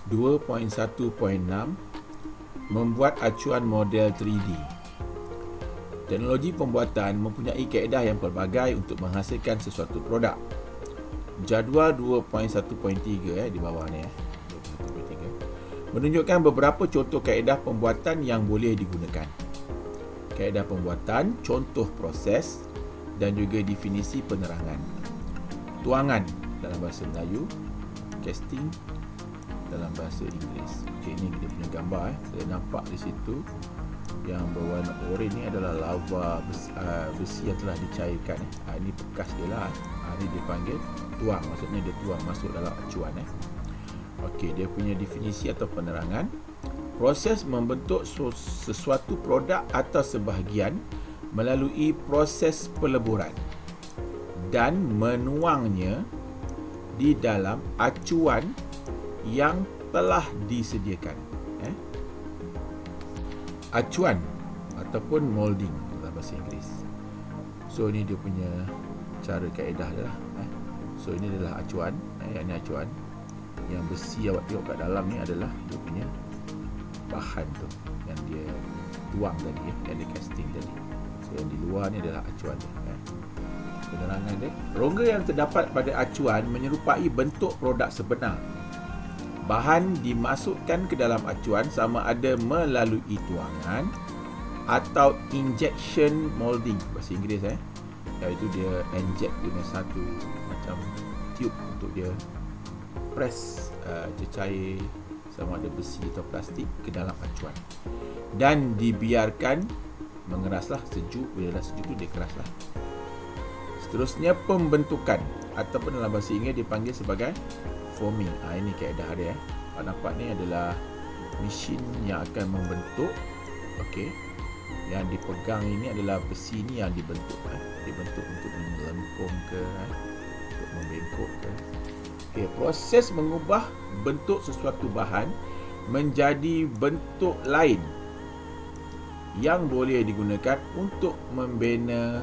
2.1.6 Membuat acuan model 3D. Teknologi pembuatan mempunyai kaedah yang pelbagai untuk menghasilkan sesuatu produk. Jadual 2.1.3 di bawah ni 2.1.3 menunjukkan beberapa contoh kaedah pembuatan yang boleh digunakan. Kaedah pembuatan, contoh proses dan juga definisi penerangan. Tuangan dalam bahasa Melayu, casting dalam bahasa Inggeris. Okey, ini dia punya gambar Saya nampak di situ yang berwarna oranye ni adalah lava besi yang telah dicairkan Ini bekas dia lah. Ini dipanggil tuang, maksudnya dia tuang masuk dalam acuan Okey, dia punya definisi atau penerangan. Proses membentuk sesuatu produk atau sebahagian melalui proses peleburan dan menuangnya di dalam acuan yang telah disediakan. Acuan ataupun molding dalam bahasa Inggeris. So ini dia punya cara kaedah dia lah. So ini adalah acuan. Yang ni acuan. Yang besi awak tengok kat dalam ni adalah dia punya bahan tu yang dia tuang tadi, yang dia casting tadi. So yang di luar ni adalah acuan dia. Penerangan dia. Rongga yang terdapat pada acuan menyerupai bentuk produk sebenar. Bahan dimasukkan ke dalam acuan sama ada melalui tuangan atau injection molding bahasa Inggeris iaitu dia inject dengan satu macam tube untuk dia press cecair sama ada besi atau plastik ke dalam acuan dan dibiarkan mengeraslah. Sejuk, bila dah sejuk tu dia keraslah. Seterusnya pembentukan ataupun dalam bahasa Inggeris dipanggil sebagai forming. Ini kaedah dia. Nampak ni adalah mesin yang akan membentuk. Okey. Yang dipegang ini adalah besi ni yang dibentuk. Dibentuk untuk melengkung ke, untuk membengkok ke. Okey, proses mengubah bentuk sesuatu bahan menjadi bentuk lain yang boleh digunakan untuk membina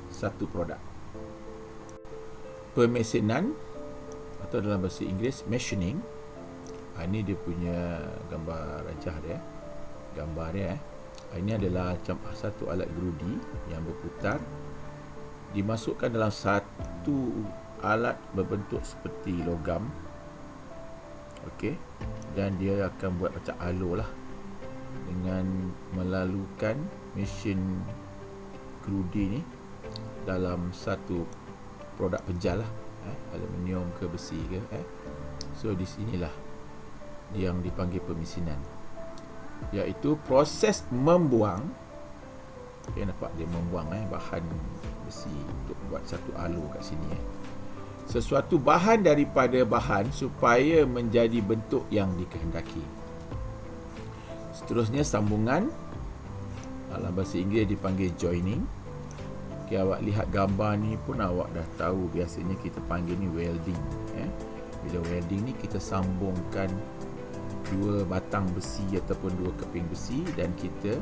satu produk. Pemesinan atau dalam bahasa Inggeris machining. Ini dia punya gambar rajah dia. Gambar dia ini adalah macam satu alat gerudi yang berputar, dimasukkan dalam satu alat berbentuk seperti logam. Okey, dan dia akan buat macam alo lah dengan melalukan mesin gerudi ni dalam satu produk penjal lah, aluminium ke besi ke. So di sinilah yang dipanggil pemesinan, iaitu proses membuang. Okay, nampak dia membuang bahan besi untuk buat satu alo kat sini sesuatu bahan daripada bahan supaya menjadi bentuk yang dikehendaki. Seterusnya sambungan, dalam bahasa Inggeris dipanggil joining. Okay, awak lihat gambar ni pun awak dah tahu biasanya kita panggil ni welding. Bila welding ni kita sambungkan dua batang besi ataupun dua keping besi dan kita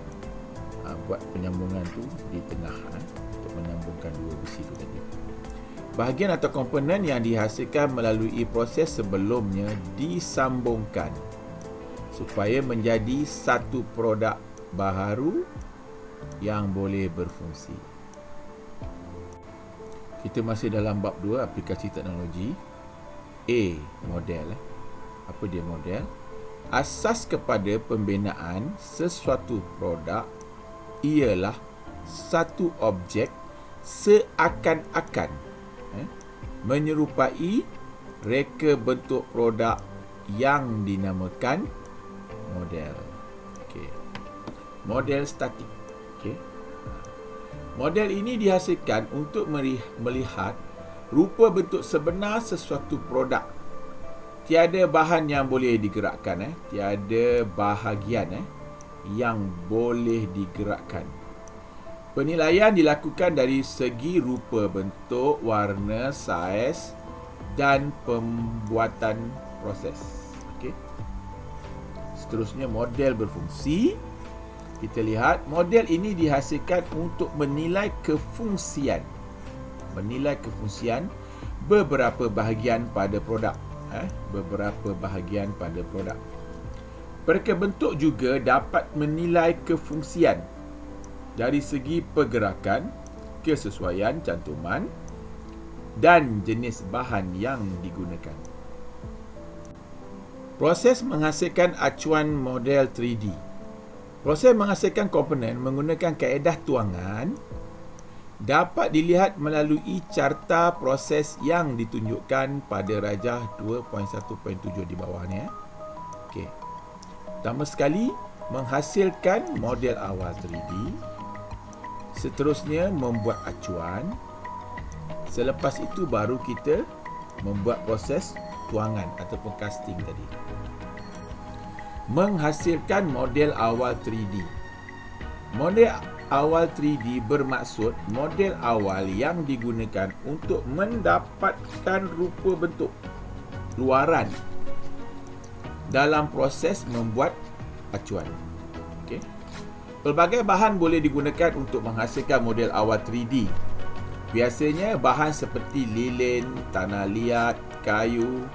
buat penyambungan tu di tengah untuk menyambungkan dua besi tu tadi. Bahagian atau komponen yang dihasilkan melalui proses sebelumnya disambungkan supaya menjadi satu produk baharu yang boleh berfungsi. Kita masih dalam bab 2, aplikasi teknologi. Model. Apa dia model? Asas kepada pembinaan sesuatu produk ialah satu objek seakan-akan menyerupai reka bentuk produk yang dinamakan model. Okey. Model statik. Okey. Model ini dihasilkan untuk melihat rupa bentuk sebenar sesuatu produk. Tiada bahan yang boleh digerakkan, tiada bahagian yang boleh digerakkan. Penilaian dilakukan dari segi rupa bentuk, warna, saiz dan pembuatan proses. Okey. Seterusnya model berfungsi. Kita lihat model ini dihasilkan untuk menilai kefungsian beberapa bahagian pada produk. beberapa bahagian pada produk. Pereka bentuk juga dapat menilai kefungsian dari segi pergerakan, kesesuaian cantuman dan jenis bahan yang digunakan. Proses menghasilkan acuan model 3D. Proses menghasilkan komponen menggunakan kaedah tuangan dapat dilihat melalui carta proses yang ditunjukkan pada rajah 2.1.7 di bawah ni. Okey. Pertama sekali, menghasilkan model awal 3D. Seterusnya, membuat acuan. Selepas itu baru kita membuat proses tuangan ataupun casting tadi. Menghasilkan model awal 3D. Model awal 3D bermaksud model awal yang digunakan untuk mendapatkan rupa bentuk luaran dalam proses membuat acuan. Okey. Pelbagai bahan boleh digunakan untuk menghasilkan model awal 3D. Biasanya bahan seperti lilin, tanah liat, kayu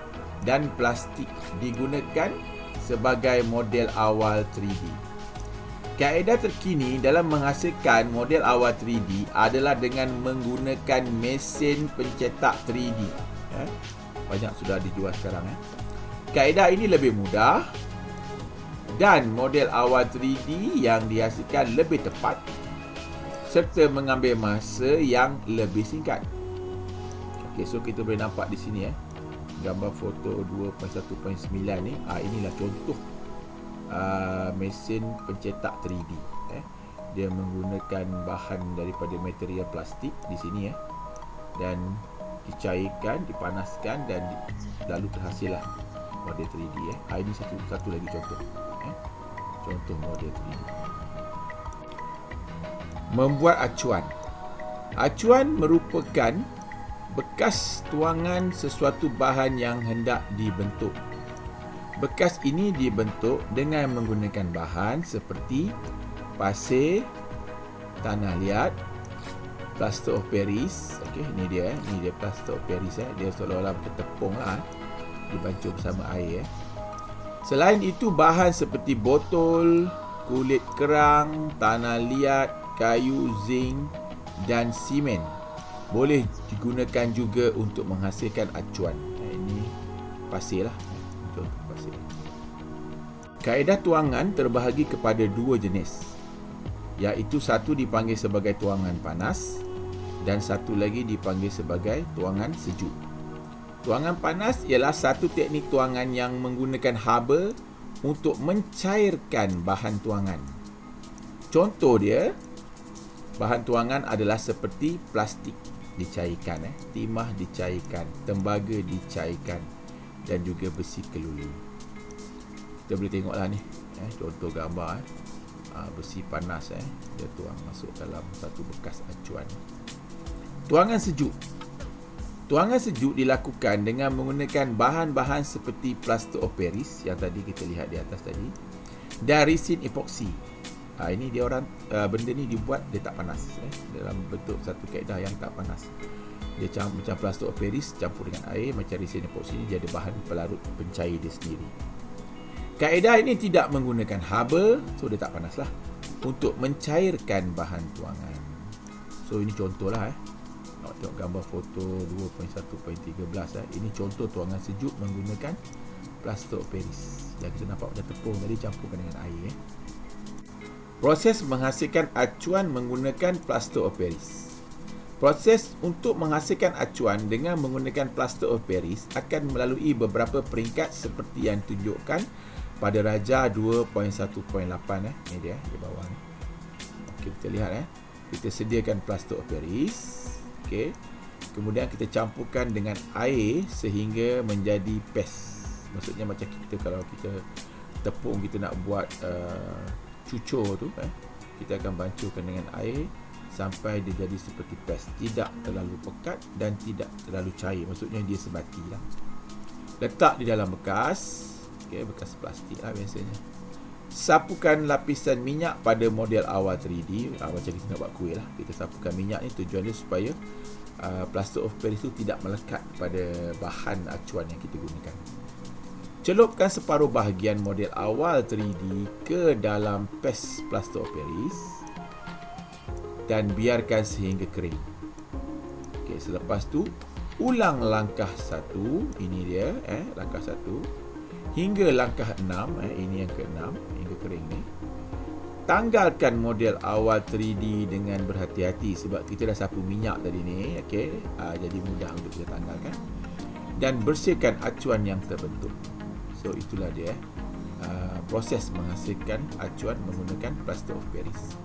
dan plastik digunakan sebagai model awal 3D. Kaedah terkini dalam menghasilkan model awal 3D adalah dengan menggunakan mesin pencetak 3D. Banyak sudah dijual sekarang. Kaedah ini lebih mudah dan model awal 3D yang dihasilkan lebih tepat serta mengambil masa yang lebih singkat. Okey, so kita boleh nampak di sini gambar foto 2.1.9 ni. Inilah contoh mesin pencetak 3D. Dia menggunakan bahan daripada material plastik di sini dan dicairkan, dipanaskan dan lalu terhasillah model 3D. Ini satu lagi contoh. Contoh model 3D. Membuat acuan. Acuan merupakan bekas tuangan sesuatu bahan yang hendak dibentuk. Bekas ini dibentuk dengan menggunakan bahan seperti pasir, tanah liat, plaster of Paris. Okey, ini dia plaster of Paris. Dia seolah-olah bertepung lah, dibancur bersama air. Selain itu, bahan seperti botol, kulit kerang, tanah liat, kayu, zinc dan simen boleh digunakan juga untuk menghasilkan acuan. Ini pasir lah, contoh pasir. Kaedah tuangan terbahagi kepada dua jenis, iaitu satu dipanggil sebagai tuangan panas dan satu lagi dipanggil sebagai tuangan sejuk. Tuangan panas ialah satu teknik tuangan yang menggunakan haba untuk mencairkan bahan tuangan. Contoh dia, bahan tuangan adalah seperti plastik dicairkan, timah dicairkan, tembaga dicairkan dan juga besi kelulu. Kita boleh tengoklah ni, contoh gambar besi panas, dia tuang masuk dalam satu bekas acuan. Tuangan sejuk. Tuangan sejuk dilakukan dengan menggunakan bahan-bahan seperti plaster of Paris yang tadi kita lihat di atas tadi dan resin epoksi. Ini dia orang benda ni dibuat dia tak panas, dalam bentuk satu kaedah yang tak panas. Dia macam plaster of Paris campur dengan air, macam resin epoksi ni dia ada bahan pelarut pencair dia sendiri. Kaedah ini tidak menggunakan haba, so dia tak panas lah, untuk mencairkan bahan tuangan. So ini contohlah tengok gambar foto 2.1.13 ini contoh tuangan sejuk menggunakan plaster of Paris yang kita nampak macam tepung tadi campurkan dengan air. Proses menghasilkan acuan menggunakan plaster of Paris. Proses untuk menghasilkan acuan dengan menggunakan plaster of Paris akan melalui beberapa peringkat seperti yang ditunjukkan pada rajah 2.1.8 ni dia di bawah ni. Okey, kita lihat kita sediakan plaster of Paris. Okey. Kemudian kita campurkan dengan air sehingga menjadi paste. Maksudnya macam kita kalau kita tepung kita nak buat cucur tu, kita akan bancurkan dengan air sampai dia jadi seperti paste, tidak terlalu pekat dan tidak terlalu cair. Maksudnya dia sebati lah. Letak di dalam bekas, bekas plastik lah biasanya. Sapukan lapisan minyak pada model awal 3D. Macam kita nak buat kuih lah, kita sapukan minyak ni, tujuan dia supaya plaster of Paris itu tidak melekat pada bahan acuan yang kita gunakan. Celupkan separuh bahagian model awal 3D ke dalam paste plaster of Paris dan biarkan sehingga kering. Okey, selepas tu ulang langkah 1, ini dia langkah 1 hingga langkah 6, ini yang ke-6 hingga kering ni. Tanggalkan model awal 3D dengan berhati-hati sebab kita dah sapu minyak tadi ni, okey. Jadi mudah untuk kita tanggalkan. Dan bersihkan acuan yang terbentuk. So itulah dia proses menghasilkan acuan menggunakan plaster of Paris.